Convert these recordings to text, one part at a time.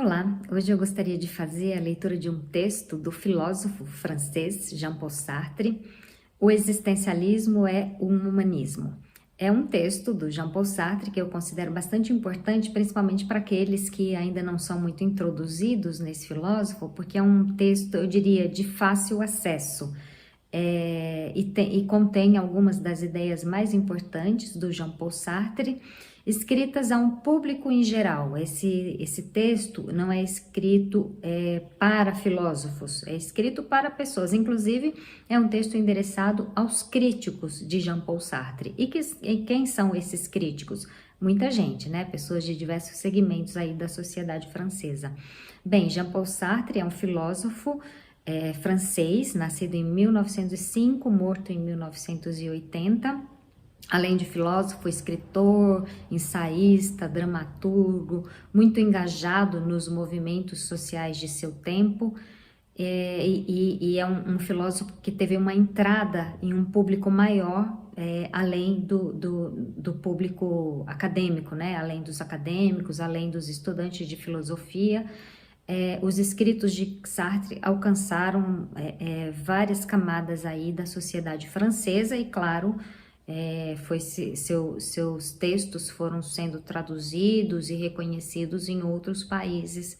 Olá, hoje eu gostaria de fazer a leitura de um texto do filósofo francês Jean-Paul Sartre. O existencialismo é um humanismo. É um texto do Jean-Paul Sartre que eu considero bastante importante, principalmente para aqueles que ainda não são muito introduzidos nesse filósofo, porque é um texto, eu diria, de fácil acesso. E contém algumas das ideias mais importantes do Jean-Paul Sartre, escritas a um público em geral. Esse texto não é escrito para filósofos, é escrito para pessoas. Inclusive, é um texto endereçado aos críticos de Jean-Paul Sartre. E quem são esses críticos? Muita gente, né? Pessoas de diversos segmentos aí da sociedade francesa. Bem, Jean-Paul Sartre é um filósofo francês, nascido em 1905, morto em 1980. Além de filósofo, escritor, ensaísta, dramaturgo, muito engajado nos movimentos sociais de seu tempo, e é um filósofo que teve uma entrada em um público maior, além do público acadêmico, né? Além dos acadêmicos, além dos estudantes de filosofia. Os escritos de Sartre alcançaram várias camadas aí da sociedade francesa e, claro, seus textos foram sendo traduzidos e reconhecidos em outros países,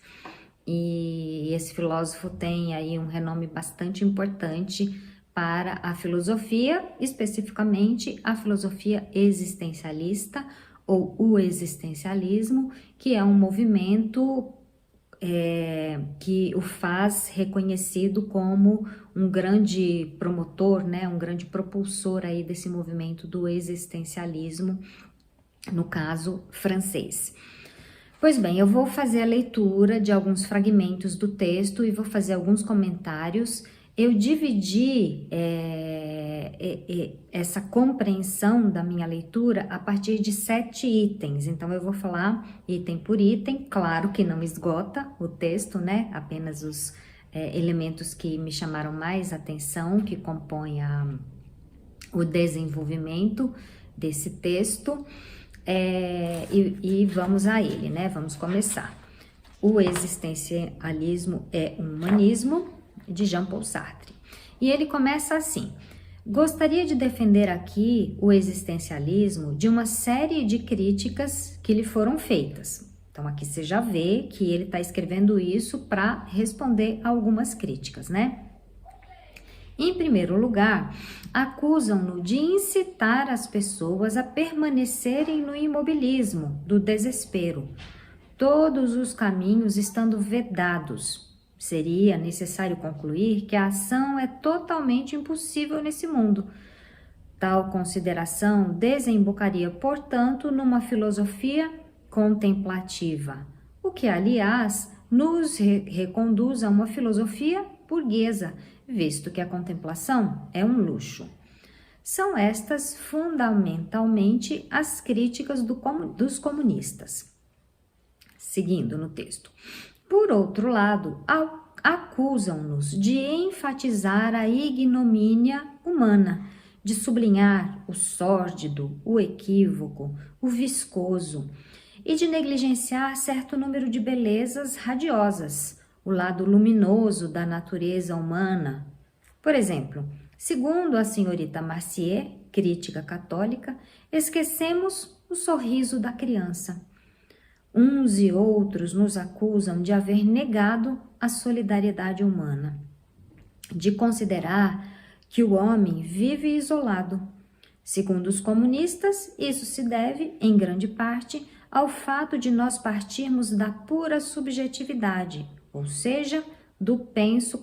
e esse filósofo tem aí um renome bastante importante para a filosofia, especificamente a filosofia existencialista ou o existencialismo, que é um movimento que o faz reconhecido como um grande promotor, né, um grande propulsor aí desse movimento do existencialismo, no caso francês. Pois bem, eu vou fazer a leitura de alguns fragmentos do texto e vou fazer alguns comentários. Eu dividi essa compreensão da minha leitura a partir de 7 itens, então eu vou falar item por item. Claro que não esgota o texto, né? Apenas os elementos que me chamaram mais atenção, que compõem o desenvolvimento desse texto, e vamos a ele, né? Vamos começar. O existencialismo é um humanismo, de Jean-Paul Sartre. E ele começa assim: gostaria de defender aqui o existencialismo de uma série de críticas que lhe foram feitas. Então aqui você já vê que ele está escrevendo isso para responder a algumas críticas, né? Em primeiro lugar, acusam-no de incitar as pessoas a permanecerem no imobilismo do desespero, todos os caminhos estando vedados. Seria necessário concluir que a ação é totalmente impossível nesse mundo. Tal consideração desembocaria, portanto, numa filosofia contemplativa, o que, aliás, nos reconduz a uma filosofia burguesa, visto que a contemplação é um luxo. São estas, fundamentalmente, as críticas dos comunistas. Seguindo no texto. Por outro lado, acusam-nos de enfatizar a ignomínia humana, de sublinhar o sórdido, o equívoco, o viscoso, e de negligenciar certo número de belezas radiosas, o lado luminoso da natureza humana. Por exemplo, segundo a senhorita Marcier, crítica católica, esquecemos o sorriso da criança. Uns e outros nos acusam de haver negado a solidariedade humana, de considerar que o homem vive isolado. Segundo os comunistas, isso se deve, em grande parte, ao fato de nós partirmos da pura subjetividade, ou seja, do penso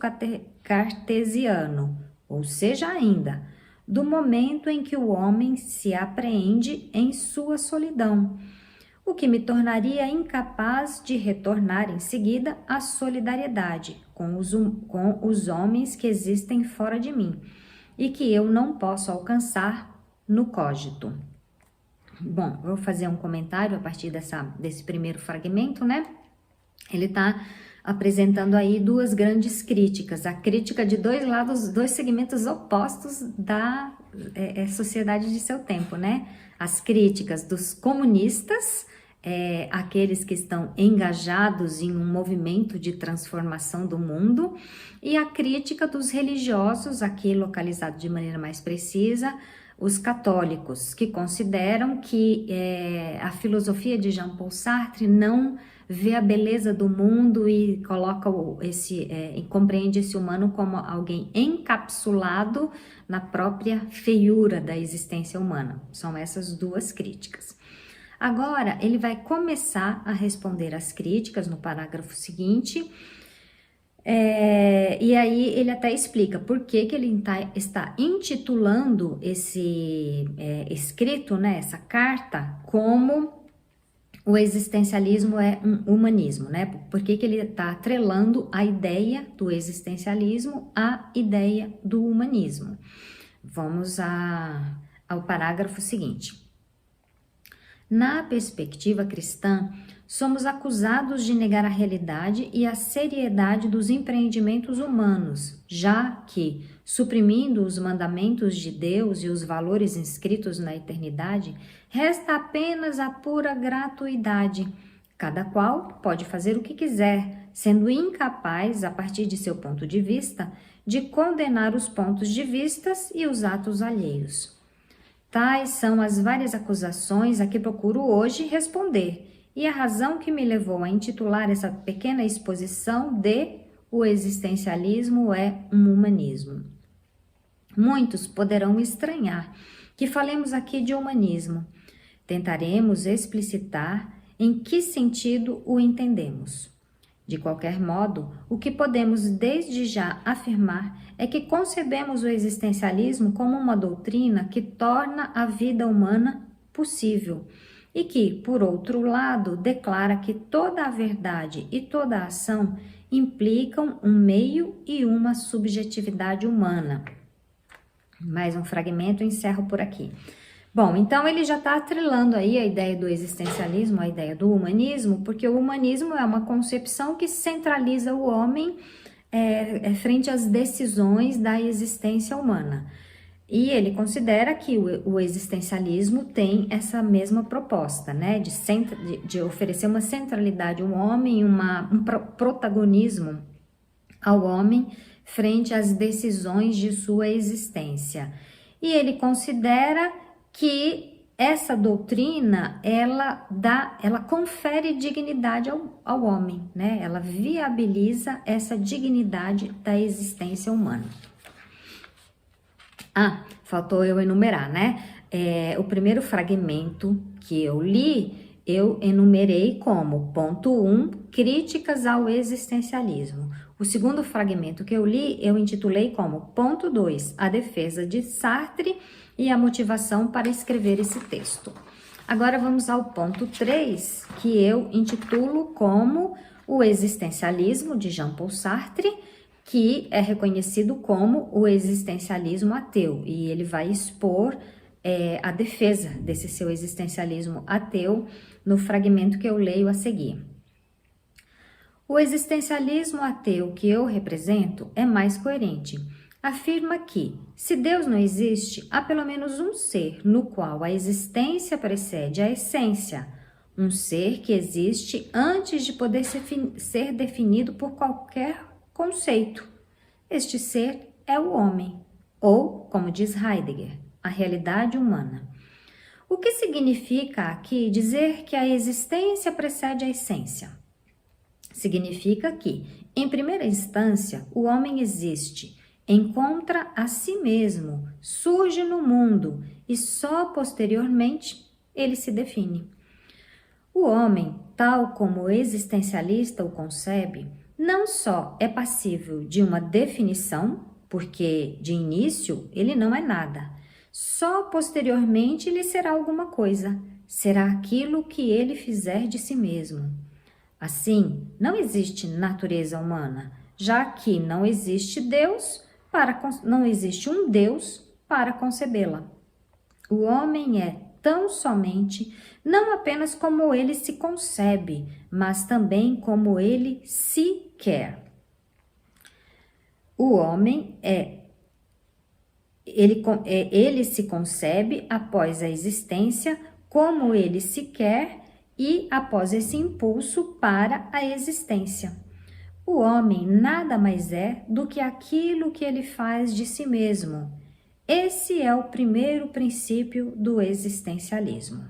cartesiano, ou seja ainda, do momento em que o homem se apreende em sua solidão, o que me tornaria incapaz de retornar em seguida à solidariedade com os homens que existem fora de mim e que eu não posso alcançar no cogito. Bom, vou fazer um comentário a partir desse primeiro fragmento, né? Ele está apresentando aí duas grandes críticas, a crítica de dois lados, dois segmentos opostos da sociedade de seu tempo, né? As críticas dos comunistas, aqueles que estão engajados em um movimento de transformação do mundo, e a crítica dos religiosos, aqui localizado de maneira mais precisa, os católicos, que consideram que a filosofia de Jean-Paul Sartre não vê a beleza do mundo e coloca e compreende esse humano como alguém encapsulado na própria feiura da existência humana. São essas duas críticas. Agora, ele vai começar a responder às críticas no parágrafo seguinte, e aí ele até explica por que ele está intitulando esse escrito, né, essa carta, como o existencialismo é um humanismo, né? Por que ele está atrelando a ideia do existencialismo à ideia do humanismo? Vamos ao parágrafo seguinte. Na perspectiva cristã, somos acusados de negar a realidade e a seriedade dos empreendimentos humanos, já que, suprimindo os mandamentos de Deus e os valores inscritos na eternidade, resta apenas a pura gratuidade. Cada qual pode fazer o que quiser, sendo incapaz, a partir de seu ponto de vista, de condenar os pontos de vistas e os atos alheios. Tais são as várias acusações a que procuro hoje responder, e a razão que me levou a intitular essa pequena exposição de O existencialismo é um humanismo. Muitos poderão estranhar que falemos aqui de humanismo. Tentaremos explicitar em que sentido o entendemos. De qualquer modo, o que podemos desde já afirmar é que concebemos o existencialismo como uma doutrina que torna a vida humana possível e que, por outro lado, declara que toda a verdade e toda a ação implicam um meio e uma subjetividade humana. Mais um fragmento, encerro por aqui. Bom, então ele já está atrelando aí a ideia do existencialismo, a ideia do humanismo, porque o humanismo é uma concepção que centraliza o homem frente às decisões da existência humana. E ele considera que o existencialismo tem essa mesma proposta, né, de oferecer uma centralidade ao homem, um protagonismo ao homem frente às decisões de sua existência. E ele considera que essa doutrina, ela confere dignidade ao homem, né? Ela viabiliza essa dignidade da existência humana. Faltou eu enumerar, né? O primeiro fragmento que eu li, eu enumerei como ponto 1, críticas ao existencialismo. O segundo fragmento que eu li, eu intitulei como ponto 2, a defesa de Sartre e a motivação para escrever esse texto. Agora vamos ao ponto 3, que eu intitulo como o existencialismo de Jean-Paul Sartre, que é reconhecido como o existencialismo ateu, e ele vai expor a defesa desse seu existencialismo ateu no fragmento que eu leio a seguir. O existencialismo ateu que eu represento é mais coerente. Afirma que, se Deus não existe, há pelo menos um ser no qual a existência precede a essência, um ser que existe antes de poder ser definido por qualquer conceito. Este ser é o homem, ou, como diz Heidegger, a realidade humana. O que significa aqui dizer que a existência precede a essência? Significa que, em primeira instância, o homem existe, encontra a si mesmo, surge no mundo e só posteriormente ele se define. O homem, tal como o existencialista o concebe, não só é passível de uma definição, porque de início ele não é nada, só posteriormente ele será alguma coisa, será aquilo que ele fizer de si mesmo. Assim, não existe natureza humana, já que não existe não existe um Deus para concebê-la. O homem é tão somente não apenas como ele se concebe, mas também como ele se quer. O homem ele se concebe após a existência como ele se quer e após esse impulso para a existência. O homem nada mais é do que aquilo que ele faz de si mesmo. Esse é o primeiro princípio do existencialismo.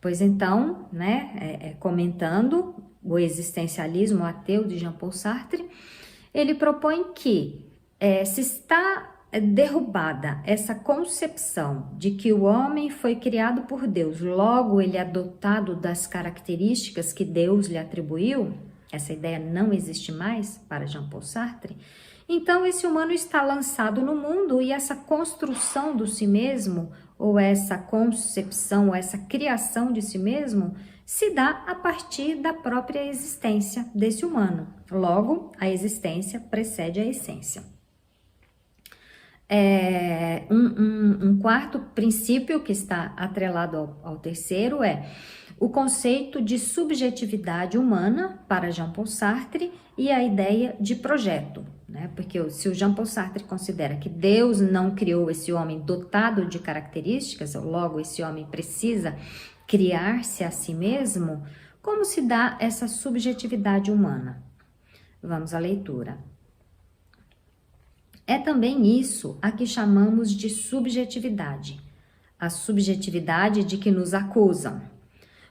Pois então, né, comentando o existencialismo ateu de Jean-Paul Sartre, ele propõe que se está derrubada essa concepção de que o homem foi criado por Deus, logo ele é dotado das características que Deus lhe atribuiu, essa ideia não existe mais para Jean-Paul Sartre, então esse humano está lançado no mundo e essa construção do si mesmo, ou essa concepção, ou essa criação de si mesmo, se dá a partir da própria existência desse humano. Logo, a existência precede a essência. Um quarto princípio que está atrelado ao terceiro é o conceito de subjetividade humana para Jean-Paul Sartre e a ideia de projeto, né? Porque se o Jean-Paul Sartre considera que Deus não criou esse homem dotado de características, logo esse homem precisa criar-se a si mesmo, como se dá essa subjetividade humana? Vamos à leitura. É também isso a que chamamos de subjetividade, a subjetividade de que nos acusam.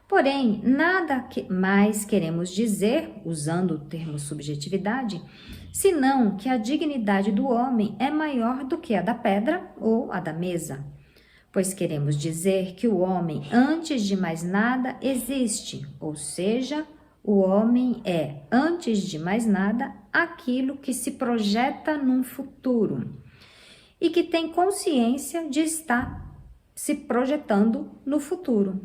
Porém, nada mais queremos dizer, usando o termo subjetividade, senão que a dignidade do homem é maior do que a da pedra ou a da mesa. Pois queremos dizer que o homem, antes de mais nada, existe, ou seja, o homem é, antes de mais nada, aquilo que se projeta num futuro e que tem consciência de estar se projetando no futuro.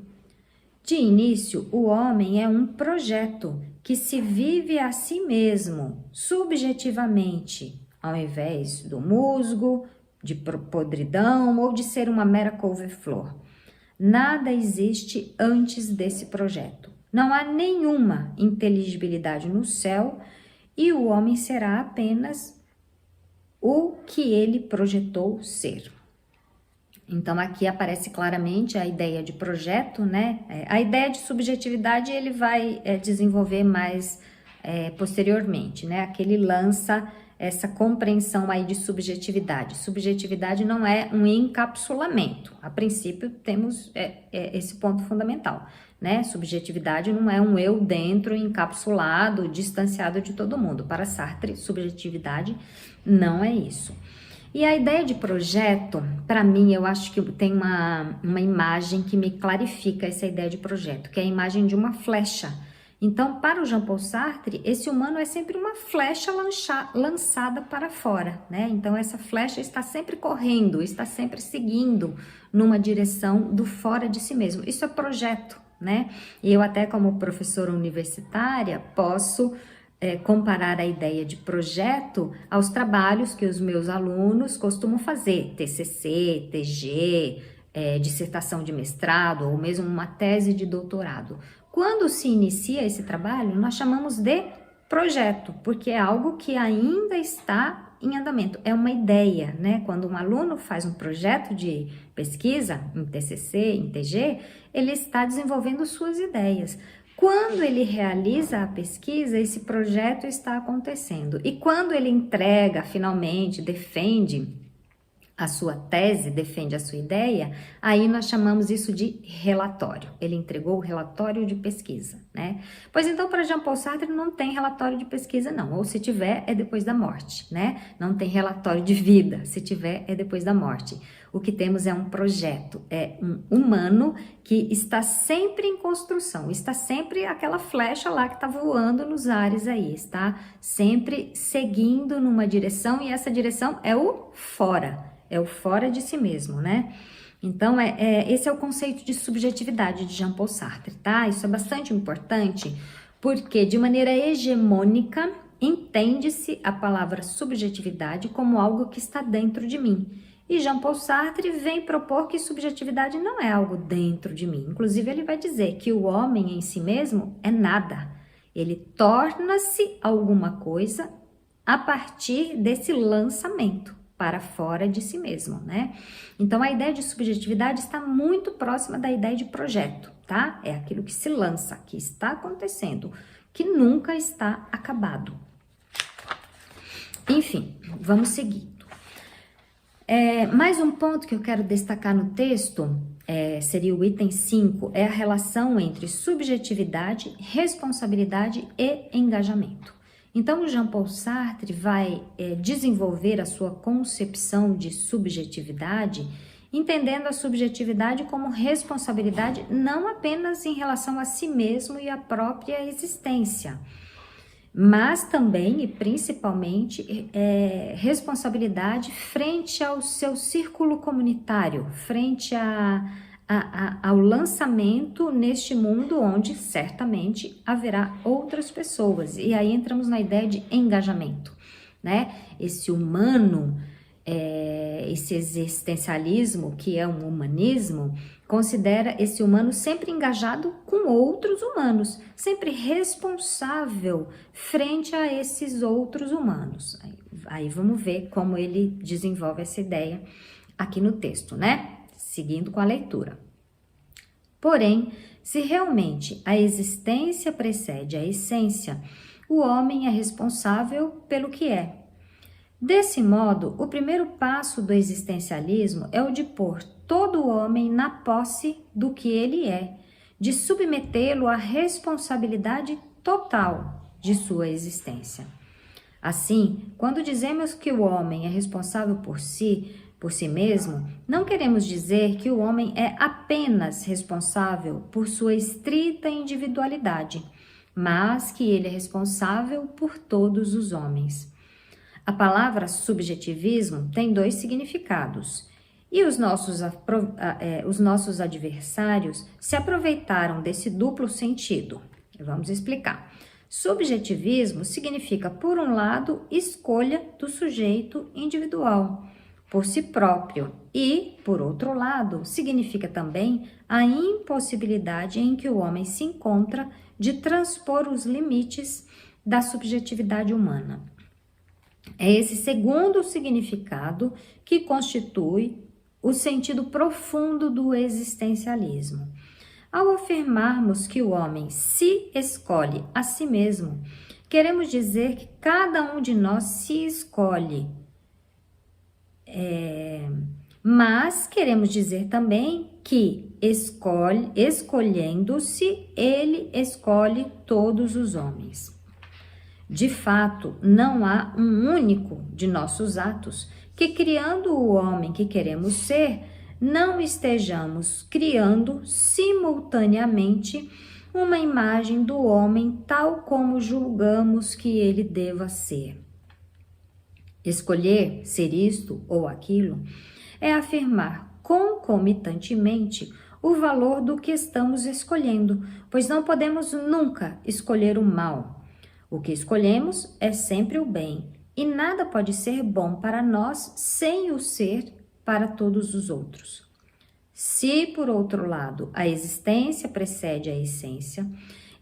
De início, o homem é um projeto que se vive a si mesmo, subjetivamente, ao invés do musgo, de podridão ou de ser uma mera couve-flor. Nada existe antes desse projeto. Não há nenhuma inteligibilidade no céu e o homem será apenas o que ele projetou ser. Então, aqui aparece claramente a ideia de projeto, né? A ideia de subjetividade ele vai desenvolver mais posteriormente, né? Aqui ele lança essa compreensão aí de subjetividade. Subjetividade não é um encapsulamento. A princípio, temos esse ponto fundamental, né? Subjetividade não é um eu dentro, encapsulado, distanciado de todo mundo. Para Sartre, subjetividade não é isso. E a ideia de projeto, para mim, eu acho que tem uma imagem que me clarifica essa ideia de projeto, que é a imagem de uma flecha. Então, para o Jean-Paul Sartre, esse humano é sempre uma flecha lançada para fora, né? Então, essa flecha está sempre correndo, está sempre seguindo numa direção do fora de si mesmo. Isso é projeto, né? E eu até como professora universitária posso comparar a ideia de projeto aos trabalhos que os meus alunos costumam fazer, TCC, TG, dissertação de mestrado ou mesmo uma tese de doutorado. Quando se inicia esse trabalho, nós chamamos de projeto, porque é algo que ainda está em andamento, é uma ideia, né? Quando um aluno faz um projeto de pesquisa, em TCC, em TG, ele está desenvolvendo suas ideias. Quando ele realiza a pesquisa, esse projeto está acontecendo. E quando ele entrega, finalmente, defende a sua tese, defende a sua ideia, aí nós chamamos isso de relatório. Ele entregou o relatório de pesquisa, né? Pois então, para Jean-Paul Sartre, não tem relatório de pesquisa, não. Ou se tiver, é depois da morte, né? Não tem relatório de vida. Se tiver, é depois da morte. O que temos é um projeto, é um humano que está sempre em construção, está sempre aquela flecha lá que está voando nos ares aí, está sempre seguindo numa direção e essa direção é o fora de si mesmo, né? Então, esse é o conceito de subjetividade de Jean-Paul Sartre, tá? Isso é bastante importante porque, de maneira hegemônica, entende-se a palavra subjetividade como algo que está dentro de mim. E Jean-Paul Sartre vem propor que subjetividade não é algo dentro de mim. Inclusive, ele vai dizer que o homem em si mesmo é nada. Ele torna-se alguma coisa a partir desse lançamento para fora de si mesmo, né? Então, a ideia de subjetividade está muito próxima da ideia de projeto, tá? É aquilo que se lança, que está acontecendo, que nunca está acabado. Enfim, vamos seguindo. Mais um ponto que eu quero destacar no texto, seria o item 5, é a relação entre subjetividade, responsabilidade e engajamento. Então, o Jean-Paul Sartre vai desenvolver a sua concepção de subjetividade, entendendo a subjetividade como responsabilidade não apenas em relação a si mesmo e à própria existência, mas também e principalmente responsabilidade frente ao seu círculo comunitário, frente ao lançamento neste mundo onde certamente haverá outras pessoas. E aí entramos na ideia de engajamento, né? Esse humano, esse existencialismo, que é um humanismo, considera esse humano sempre engajado com outros humanos, sempre responsável frente a esses outros humanos. Aí vamos ver como ele desenvolve essa ideia aqui no texto, né? Seguindo com a leitura. Porém, se realmente a existência precede a essência, o homem é responsável pelo que é. Desse modo, o primeiro passo do existencialismo é o de pôr todo homem na posse do que ele é, de submetê-lo à responsabilidade total de sua existência. Assim, quando dizemos que o homem é responsável por si mesmo, não queremos dizer que o homem é apenas responsável por sua estrita individualidade, mas que ele é responsável por todos os homens. A palavra subjetivismo tem dois significados, e os nossos adversários se aproveitaram desse duplo sentido. Vamos explicar. Subjetivismo significa, por um lado, escolha do sujeito individual por si próprio e, por outro lado, significa também a impossibilidade em que o homem se encontra de transpor os limites da subjetividade humana. É esse segundo significado que constitui o sentido profundo do existencialismo. Ao afirmarmos que o homem se escolhe a si mesmo, queremos dizer que cada um de nós se escolhe. Mas queremos dizer também que escolhendo-se, ele escolhe todos os homens. De fato, não há um único de nossos atos que, criando o homem que queremos ser, não estejamos criando simultaneamente uma imagem do homem tal como julgamos que ele deva ser. Escolher ser isto ou aquilo é afirmar concomitantemente o valor do que estamos escolhendo, pois não podemos nunca escolher o mal. O que escolhemos é sempre o bem, e nada pode ser bom para nós sem o ser para todos os outros. Se, por outro lado, a existência precede a essência,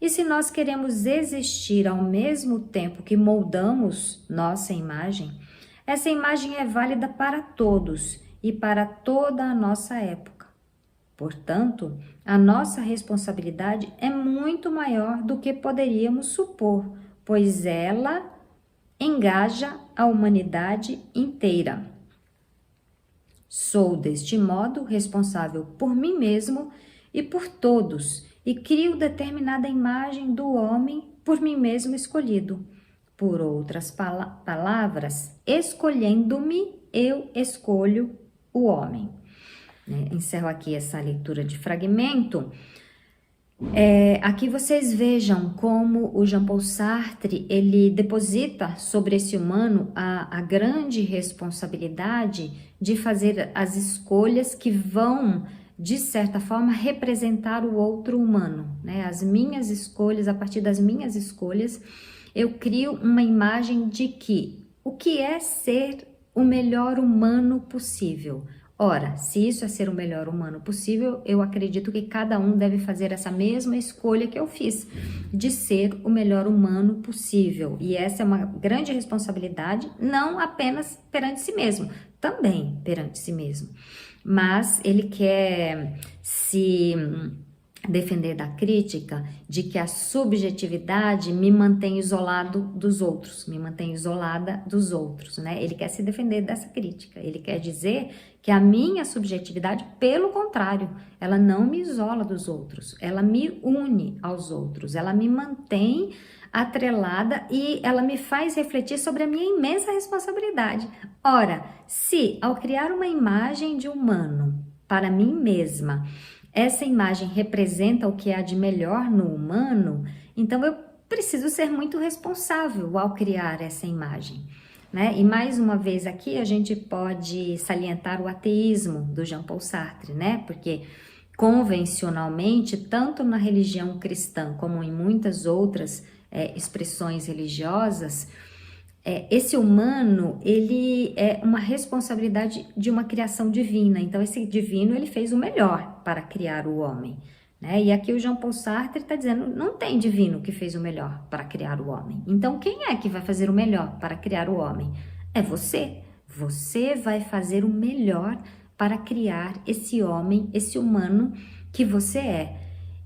e se nós queremos existir ao mesmo tempo que moldamos nossa imagem, essa imagem é válida para todos e para toda a nossa época. Portanto, a nossa responsabilidade é muito maior do que poderíamos supor, pois ela engaja a humanidade inteira. Sou, deste modo, responsável por mim mesmo e por todos, e crio determinada imagem do homem por mim mesmo escolhido. Por outras palavras, escolhendo-me, eu escolho o homem. Encerro aqui essa leitura de fragmento. Aqui vocês vejam como o Jean-Paul Sartre, ele deposita sobre esse humano a grande responsabilidade de fazer as escolhas que vão, de certa forma, representar o outro humano, né? As minhas escolhas, a partir das minhas escolhas, eu crio uma imagem de que o que é ser o melhor humano possível. Ora, se isso é ser o melhor humano possível, eu acredito que cada um deve fazer essa mesma escolha que eu fiz, de ser o melhor humano possível. E essa é uma grande responsabilidade, não apenas perante si mesmo, também perante si mesmo. Mas ele quer se defender da crítica de que a subjetividade me mantém isolado dos outros, me mantém isolada dos outros, né? Ele quer se defender dessa crítica, ele quer dizer que a minha subjetividade, pelo contrário, ela não me isola dos outros, ela me une aos outros, ela me mantém atrelada e ela me faz refletir sobre a minha imensa responsabilidade. Ora, se ao criar uma imagem de humano para mim mesma, essa imagem representa o que há de melhor no humano, então eu preciso ser muito responsável ao criar essa imagem, né? E mais uma vez aqui a gente pode salientar o ateísmo do Jean-Paul Sartre, né? Porque convencionalmente, tanto na religião cristã como em muitas outras expressões religiosas, esse humano, ele é uma responsabilidade de uma criação divina. Então, esse divino, ele fez o melhor para criar o homem, né? E aqui o Jean-Paul Sartre está dizendo, não tem divino que fez o melhor para criar o homem. Então, quem é que vai fazer o melhor para criar o homem? É você. Você vai fazer o melhor para criar esse homem, esse humano que você é.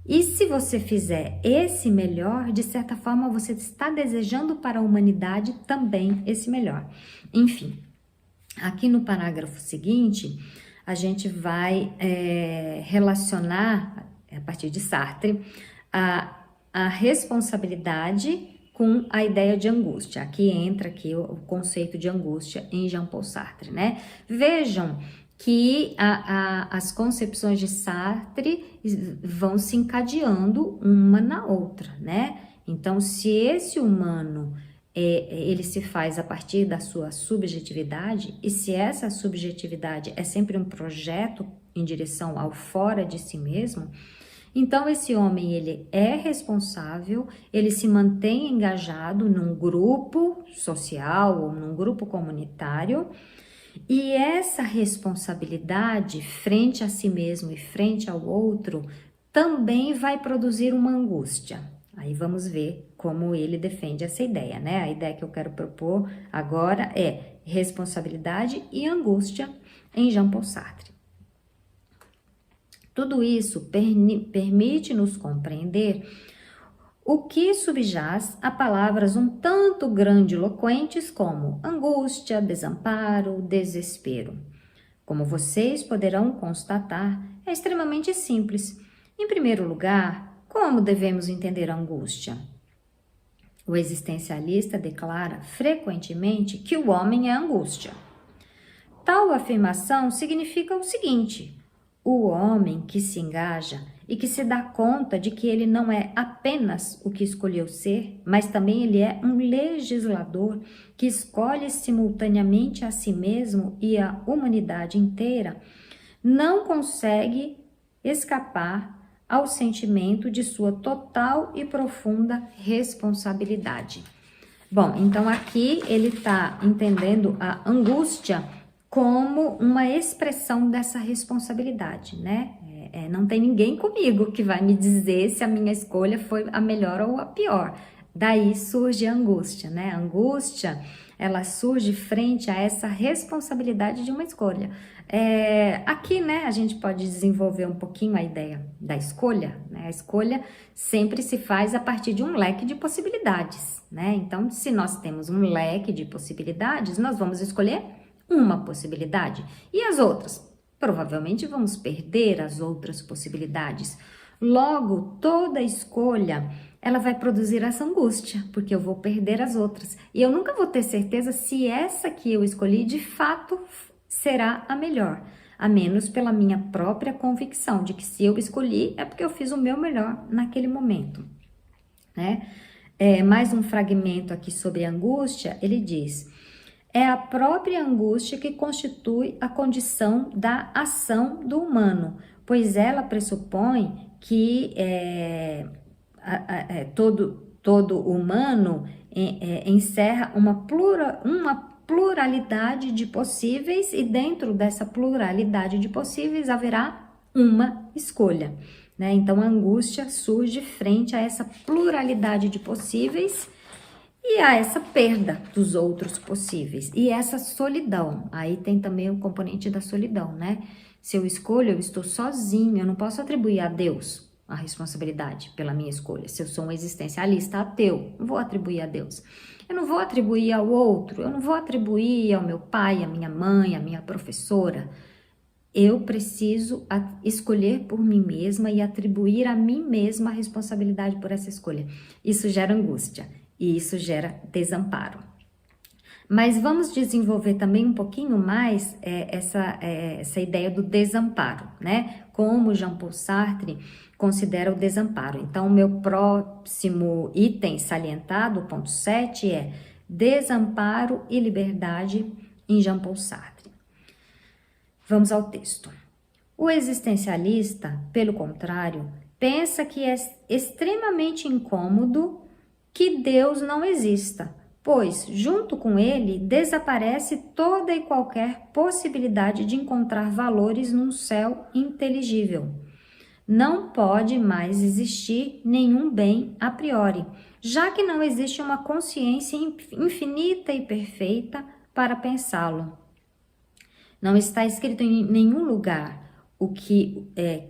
E se você fizer esse melhor, de certa forma você está desejando para a humanidade também esse melhor. Enfim, aqui no parágrafo seguinte, a gente vai relacionar, a partir de Sartre, a responsabilidade com a ideia de angústia. Aqui entra o conceito de angústia em Jean-Paul Sartre, né? Vejam que as concepções de Sartre vão se encadeando uma na outra, né? Então, se esse humano, ele se faz a partir da sua subjetividade, e se essa subjetividade é sempre um projeto em direção ao fora de si mesmo, então esse homem, ele é responsável, ele se mantém engajado num grupo social ou num grupo comunitário. E essa responsabilidade frente a si mesmo e frente ao outro também vai produzir uma angústia. Aí vamos ver como ele defende essa ideia, né? A ideia que eu quero propor agora é responsabilidade e angústia em Jean-Paul Sartre. Tudo isso permite-nos compreender o que subjaz a palavras um tanto grandiloquentes como angústia, desamparo, desespero. Como vocês poderão constatar, é extremamente simples. Em primeiro lugar, como devemos entender a angústia? O existencialista declara frequentemente que o homem é angústia. Tal afirmação significa o seguinte: o homem que se engaja e que se dá conta de que ele não é apenas o que escolheu ser, mas também ele é um legislador que escolhe simultaneamente a si mesmo e a humanidade inteira, não consegue escapar ao sentimento de sua total e profunda responsabilidade. Bom, então aqui ele está entendendo a angústia como uma expressão dessa responsabilidade, né? Não tem ninguém comigo que vai me dizer se a minha escolha foi a melhor ou a pior. Daí surge a angústia, né? A angústia, ela surge frente a essa responsabilidade de uma escolha. Aqui, né, a gente pode desenvolver um pouquinho a ideia da escolha, né? A escolha sempre se faz a partir de um leque de possibilidades, né? Então, se nós temos um leque de possibilidades, nós vamos escolher uma possibilidade. E as outras? Provavelmente vamos perder as outras possibilidades. Logo, toda escolha, ela vai produzir essa angústia, porque eu vou perder as outras. E eu nunca vou ter certeza se essa que eu escolhi, de fato, será a melhor. A menos pela minha própria convicção de que se eu escolhi, é porque eu fiz o meu melhor naquele momento, né? Mais um fragmento aqui sobre a angústia, ele diz: é a própria angústia que constitui a condição da ação do humano, pois ela pressupõe que todo humano encerra uma pluralidade de possíveis e dentro dessa pluralidade de possíveis haverá uma escolha, né? Então a angústia surge frente a essa pluralidade de possíveis e a essa perda dos outros possíveis e essa solidão. Aí tem também o componente da solidão, né? Se eu escolho, eu estou sozinho, eu não posso atribuir a Deus a responsabilidade pela minha escolha. Se eu sou um existencialista ateu, não vou atribuir a Deus. Eu não vou atribuir ao outro, eu não vou atribuir ao meu pai, à minha mãe, à minha professora. Eu preciso escolher por mim mesma e atribuir a mim mesma a responsabilidade por essa escolha. Isso gera angústia e isso gera desamparo. Mas vamos desenvolver também um pouquinho mais essa ideia do desamparo, né? Como Jean-Paul Sartre considera o desamparo. Então, o meu próximo item salientado, ponto 7, é desamparo e liberdade em Jean-Paul Sartre. Vamos ao texto. O existencialista, pelo contrário, pensa que é extremamente incômodo que Deus não exista, pois, junto com ele, desaparece toda e qualquer possibilidade de encontrar valores num céu inteligível. Não pode mais existir nenhum bem a priori, já que não existe uma consciência infinita e perfeita para pensá-lo. Não está escrito em nenhum lugar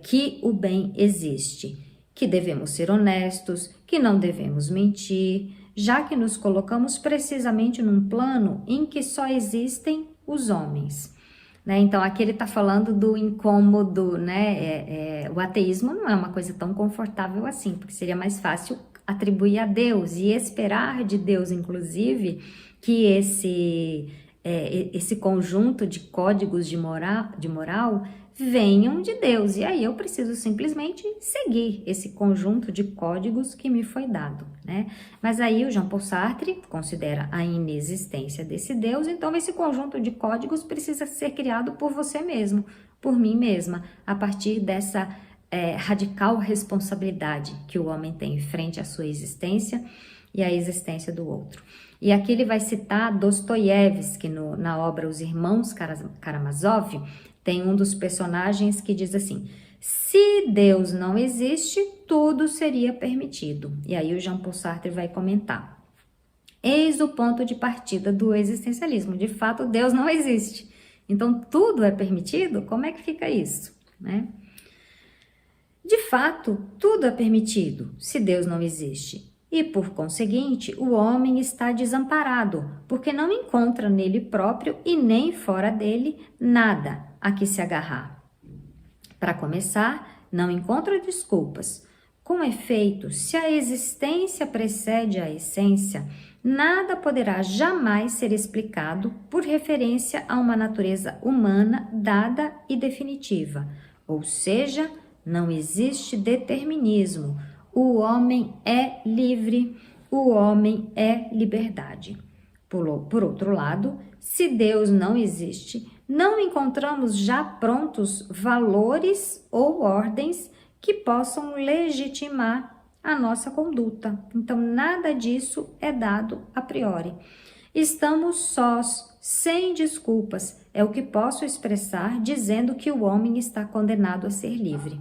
que o bem existe, que devemos ser honestos, que não devemos mentir, já que nos colocamos precisamente num plano em que só existem os homens. Né? Então, aqui ele está falando do incômodo, né? O ateísmo não é uma coisa tão confortável assim, porque seria mais fácil atribuir a Deus e esperar de Deus, inclusive, que esse conjunto de códigos de moral venham de Deus, e aí eu preciso simplesmente seguir esse conjunto de códigos que me foi dado, né? Mas aí o Jean-Paul Sartre considera a inexistência desse Deus, então esse conjunto de códigos precisa ser criado por você mesmo, por mim mesma, a partir dessa radical responsabilidade que o homem tem frente à sua existência e à existência do outro. E aqui ele vai citar Dostoiévski na obra Os Irmãos Karamazov. Tem um dos personagens que diz assim: se Deus não existe, tudo seria permitido. E aí o Jean-Paul Sartre vai comentar: eis o ponto de partida do existencialismo. De fato, Deus não existe. Então, tudo é permitido? Como é que fica isso, né? De fato, tudo é permitido se Deus não existe. E, por conseguinte, o homem está desamparado, porque não encontra nele próprio e nem fora dele nada a que se agarrar. Para começar, não encontra desculpas. Com efeito, se a existência precede a essência, nada poderá jamais ser explicado por referência a uma natureza humana dada e definitiva. Ou seja, não existe determinismo. O homem é livre, o homem é liberdade. Por outro lado, se Deus não existe, não encontramos já prontos valores ou ordens que possam legitimar a nossa conduta. Então, nada disso é dado a priori. Estamos sós, sem desculpas, é o que posso expressar dizendo que o homem está condenado a ser livre.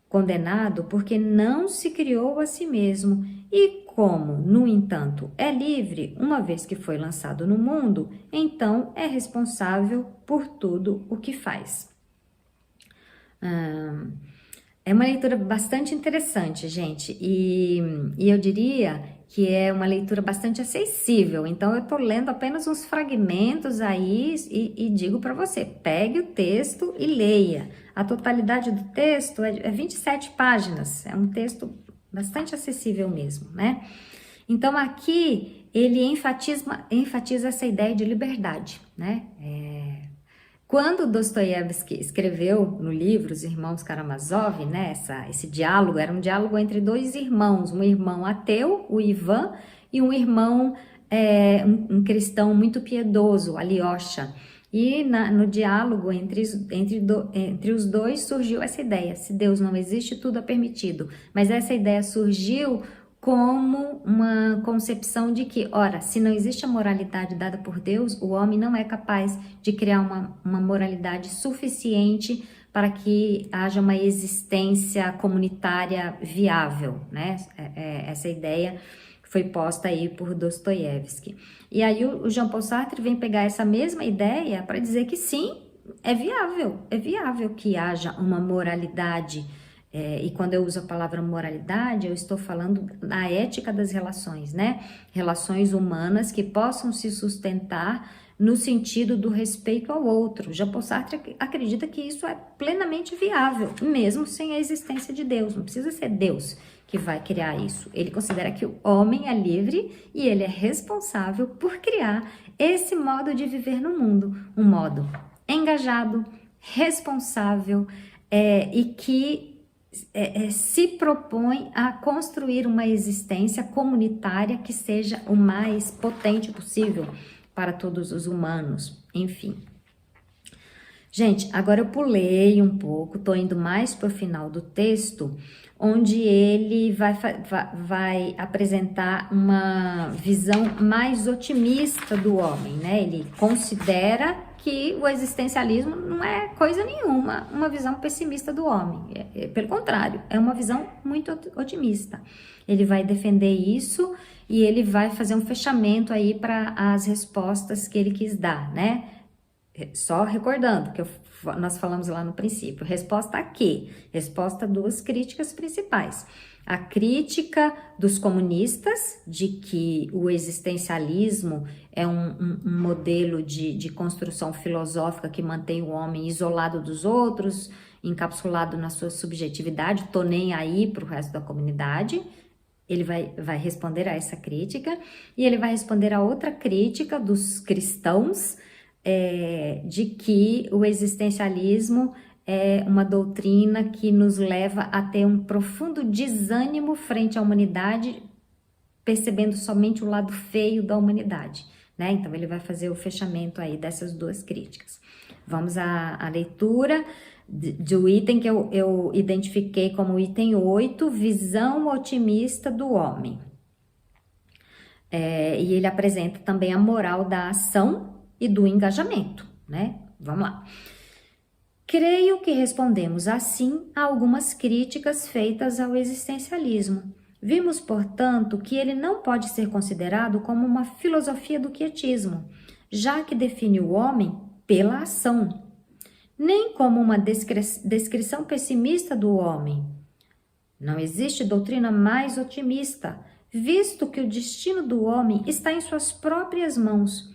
Condenado porque não se criou a si mesmo e como, no entanto, é livre uma vez que foi lançado no mundo, então é responsável por tudo o que faz. É uma leitura bastante interessante, gente, e eu diria que é uma leitura bastante acessível. Então, eu estou lendo apenas uns fragmentos aí e digo para você, pegue o texto e leia. A totalidade do texto é 27 páginas, é um texto bastante acessível mesmo, né? Então, aqui ele enfatiza essa ideia de liberdade, né? Quando Dostoiévski escreveu no livro Os Irmãos Karamazov, né, esse diálogo, era um diálogo entre dois irmãos, um irmão ateu, o Ivan, e um irmão, um cristão muito piedoso, Alyosha. E no diálogo entre os dois surgiu essa ideia, se Deus não existe, tudo é permitido. Mas essa ideia surgiu como uma concepção de que, ora, se não existe a moralidade dada por Deus, o homem não é capaz de criar uma moralidade suficiente para que haja uma existência comunitária viável, né? Essa ideia foi posta aí por Dostoiévski. E aí o Jean-Paul Sartre vem pegar essa mesma ideia para dizer que sim, é viável que haja uma moralidade. E quando eu uso a palavra moralidade, eu estou falando da ética das relações, né? Relações humanas que possam se sustentar no sentido do respeito ao outro. Jean-Paul Sartre acredita que isso é plenamente viável, mesmo sem a existência de Deus. Não precisa ser Deus que vai criar isso. Ele considera que o homem é livre e ele é responsável por criar esse modo de viver no mundo. Um modo engajado, responsável e que se propõe a construir uma existência comunitária que seja o mais potente possível para todos os humanos, enfim. Gente, agora eu pulei um pouco, tô indo mais para o final do texto, onde ele vai apresentar uma visão mais otimista do homem, né? Ele considera que o existencialismo não é coisa nenhuma, uma visão pessimista do homem. Pelo contrário, é uma visão muito otimista. Ele vai defender isso e ele vai fazer um fechamento aí para as respostas que ele quis dar, né? Só recordando que nós falamos lá no princípio. Resposta a quê? Resposta a duas críticas principais. A crítica dos comunistas de que o existencialismo é um modelo de construção filosófica que mantém o homem isolado dos outros, encapsulado na sua subjetividade, tô nem aí para o resto da comunidade. Ele vai responder a essa crítica e ele vai responder a outra crítica dos cristãos, de que o existencialismo é uma doutrina que nos leva a ter um profundo desânimo frente à humanidade, percebendo somente o lado feio da humanidade, né? Então ele vai fazer o fechamento aí dessas duas críticas. Vamos à leitura do item que eu identifiquei como item 8, visão otimista do homem. E ele apresenta também a moral da ação e do engajamento, né? Vamos lá. Creio que respondemos assim a algumas críticas feitas ao existencialismo. Vimos, portanto, que ele não pode ser considerado como uma filosofia do quietismo, já que define o homem pela ação, nem como uma descrição pessimista do homem. Não existe doutrina mais otimista, visto que o destino do homem está em suas próprias mãos,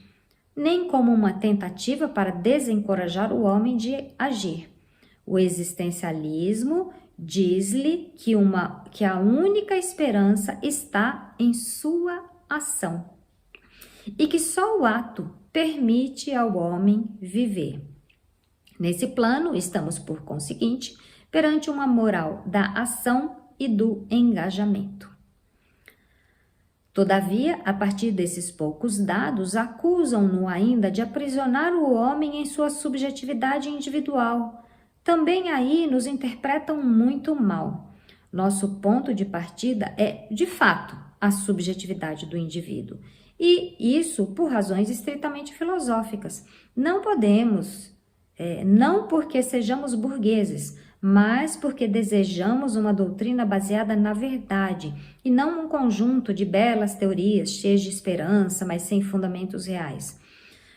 nem como uma tentativa para desencorajar o homem de agir. O existencialismo diz-lhe que a única esperança está em sua ação e que só o ato permite ao homem viver. Nesse plano, estamos, por conseguinte, perante uma moral da ação e do engajamento. Todavia, a partir desses poucos dados, acusam-no ainda de aprisionar o homem em sua subjetividade individual. Também aí nos interpretam muito mal. Nosso ponto de partida é, de fato, a subjetividade do indivíduo. E isso por razões estritamente filosóficas. Não podemos, não porque sejamos burgueses, mas porque desejamos uma doutrina baseada na verdade e não um conjunto de belas teorias cheias de esperança, mas sem fundamentos reais.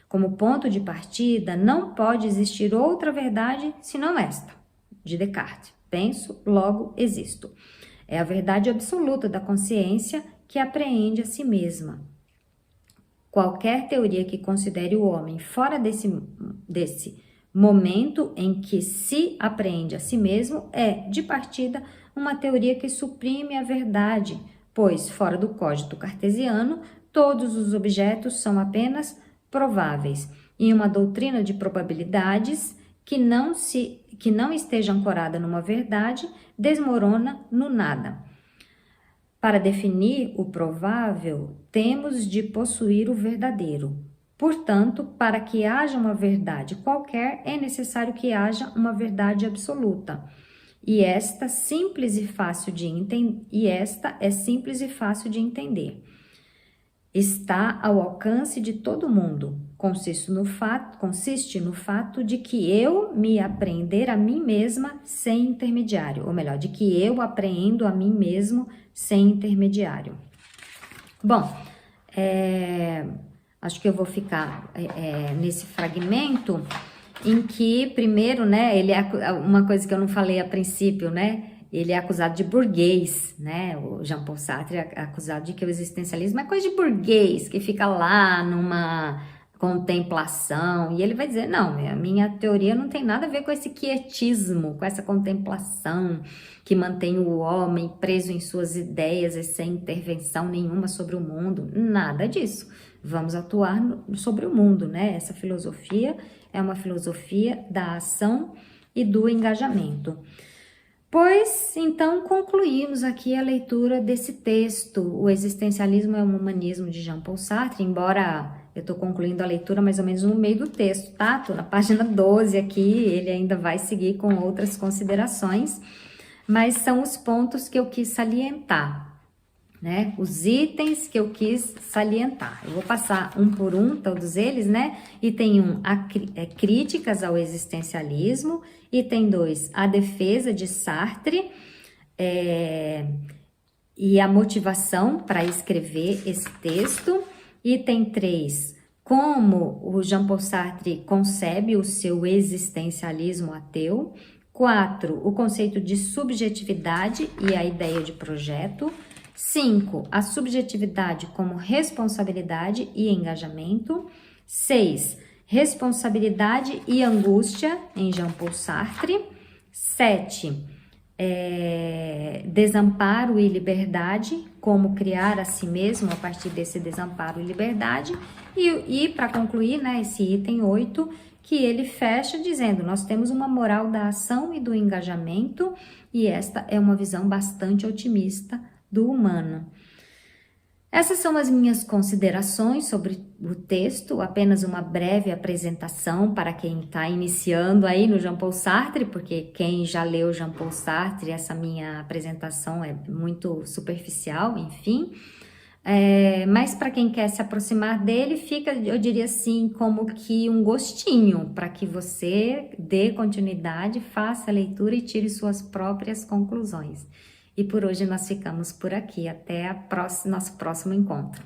Como ponto de partida, não pode existir outra verdade senão esta, de Descartes. Penso, logo existo. É a verdade absoluta da consciência que apreende a si mesma. Qualquer teoria que considere o homem fora desse momento em que se apreende a si mesmo é, de partida, uma teoria que suprime a verdade, pois, fora do cogito cartesiano, todos os objetos são apenas prováveis, e uma doutrina de probabilidades que não esteja ancorada numa verdade desmorona no nada. Para definir o provável, temos de possuir o verdadeiro. Portanto, para que haja uma verdade qualquer, é necessário que haja uma verdade absoluta. e esta simples e fácil de entender. Está ao alcance de todo mundo. Consiste no fato de que eu me apreender a mim mesma sem intermediário, ou melhor, de que eu apreendo a mim mesmo sem intermediário. Bom, acho que eu vou ficar nesse fragmento em que, primeiro, né, ele é uma coisa que eu não falei a princípio, né, ele é acusado de burguês, né, o Jean-Paul Sartre é acusado de que o existencialismo é coisa de burguês, que fica lá numa contemplação, e ele vai dizer, não, a minha teoria não tem nada a ver com esse quietismo, com essa contemplação que mantém o homem preso em suas ideias e sem intervenção nenhuma sobre o mundo, nada disso. Vamos atuar sobre o mundo, né? Essa filosofia é uma filosofia da ação e do engajamento. Pois, então, concluímos aqui a leitura desse texto. O Existencialismo é um Humanismo, de Jean-Paul Sartre, embora eu estou concluindo a leitura mais ou menos no meio do texto, tá? Tô na página 12 aqui, ele ainda vai seguir com outras considerações, mas são os pontos que eu quis salientar, né? Os itens que eu quis salientar. Eu vou passar um por um, todos eles, né? Item 1, críticas ao existencialismo. Item 2, a defesa de Sartre e a motivação para escrever esse texto. Item 3, como o Jean-Paul Sartre concebe o seu existencialismo ateu. 4, o conceito de subjetividade e a ideia de projeto. 5, a subjetividade como responsabilidade e engajamento. 6, responsabilidade e angústia em Jean-Paul Sartre. 7, desamparo e liberdade, como criar a si mesmo a partir desse desamparo e liberdade. E para concluir, né, esse item 8, que ele fecha dizendo, nós temos uma moral da ação e do engajamento, e esta é uma visão bastante otimista do humano. Essas são as minhas considerações sobre o texto, apenas uma breve apresentação para quem está iniciando aí no Jean-Paul Sartre, porque quem já leu Jean-Paul Sartre, essa minha apresentação é muito superficial, enfim. Mas para quem quer se aproximar dele, fica, eu diria assim, como que um gostinho para que você dê continuidade, faça a leitura e tire suas próprias conclusões. E por hoje nós ficamos por aqui. Até nosso próximo encontro.